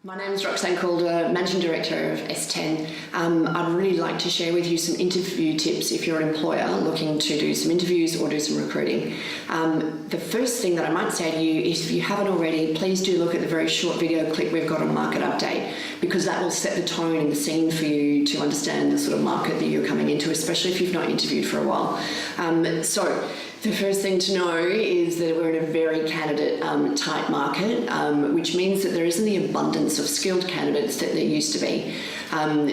My name is Roxanne Calder, Managing Director of S10. I'd really like to share with you some interview tips if you're an employer looking to do some interviews or do some recruiting. The first thing that I might say to you is, if you haven't already, please do look at the very short video clip we've got on Market Update, because that will set the tone and the scene for you to understand the sort of market that you're coming into, especially if you've not interviewed for a while. So the first thing to know is that we're in a very candidate tight market, which means that there isn't the abundance of skilled candidates that there used to be.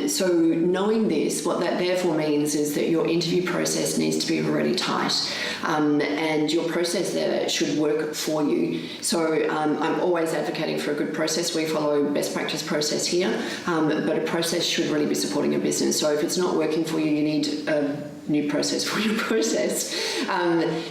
So knowing this, what that therefore means is that your interview process needs to be really tight, and your process there should work for you. So I'm always advocating for a good process. We follow best practice process here, but a process should really be supporting a business. So if it's not working for you, you need a new process for your process.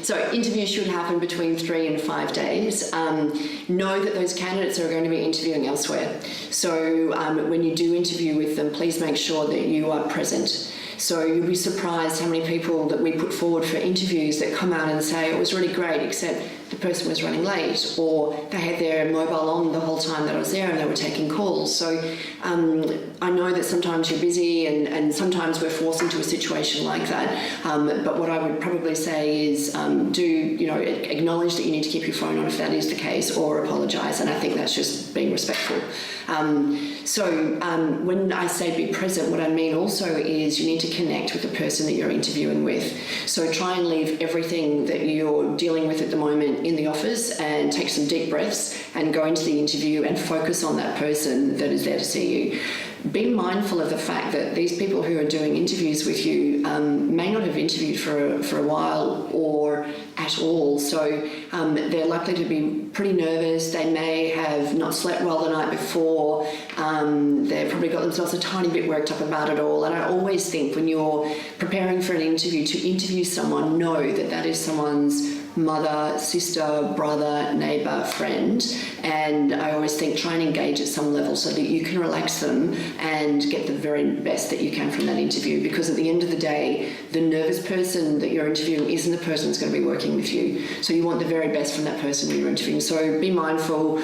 So interviews should happen between 3 and 5 days. Know that those candidates are going to be interviewing elsewhere. So when you do interview with them, please make sure that you are present. So you'll be surprised how many people that we put forward for interviews that come out and say it was really great, except the person was running late, or they had their mobile on the whole time that I was there and they were taking calls. So I know that sometimes you're busy and sometimes we're forced into a situation like that. But what I would probably say is acknowledge that you need to keep your phone on if that is the case, or apologise. And I think that's just being respectful. When I say be present, what I mean also is you need to connect with the person that you're interviewing with. So try and leave everything that you're dealing with at the moment in the office and take some deep breaths and go into the interview and focus on that person that is there to see you. Be mindful of the fact that these people who are doing interviews with you may not have interviewed for a while or at all. So they're likely to be pretty nervous. They may have not slept well the night before. They've probably got themselves a tiny bit worked up about it all. And I always think when you're preparing for an interview, to interview someone, know that that is someone's mother, sister, brother, neighbour, friend. And I always think try and engage at some level so that you can relax them and get the very best that you can from that interview, because at the end of the day, the nervous person that you're interviewing isn't the person that's going to be working with you. So you want the very best from that person when you're interviewing. So be mindful,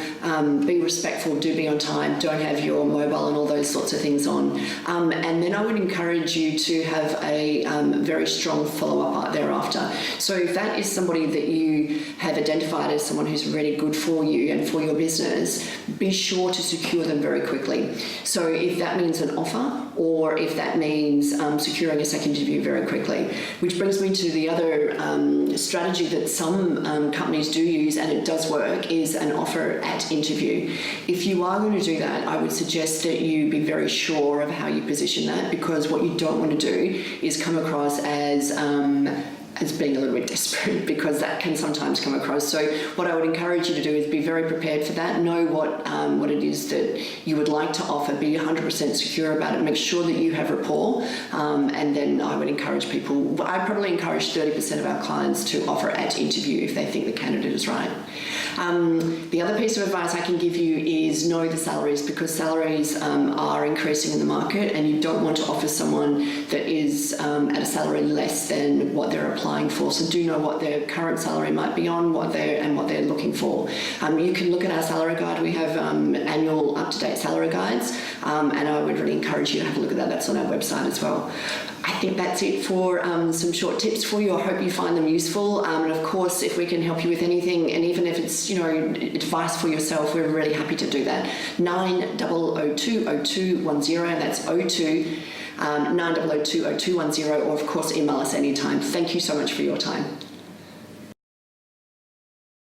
be respectful, do be on time, don't have your mobile and all those sorts of things on. And then I would encourage you to have a very strong follow-up thereafter. So if that is somebody that you have identified as someone who's really good for you and for your business, be sure to secure them very quickly. So if that means an offer, or if that means securing a second interview very quickly. Which brings me to the other strategy that some companies do use, and it does work, is an offer at interview. If you are going to do that, I would suggest that you be very sure of how you position that, because what you don't want to do is come across as being a little bit desperate, because that can sometimes come across. So what I would encourage you to do is be very prepared for that. Know what it is that you would like to offer. Be 100% secure about it. Make sure that you have rapport. And then I would encourage people, I probably encourage 30% of our clients to offer at interview if they think the candidate is right. The other piece of advice I can give you is know the salaries, because salaries are increasing in the market, and you don't want to offer someone that is at a salary less than what they're applying for. So do know what their current salary might be on, what they're looking for. You can look at our salary guide. We have annual up-to-date salary guides, and I would really encourage you to have a look at that. That's on our website as well. I think that's it for some short tips for you. I hope you find them useful. And of course, if we can help you with anything, and even if it's advice for yourself, we're really happy to do that. 90020210. That's 02 90020210, or of course email us anytime. Thank you so much for your time.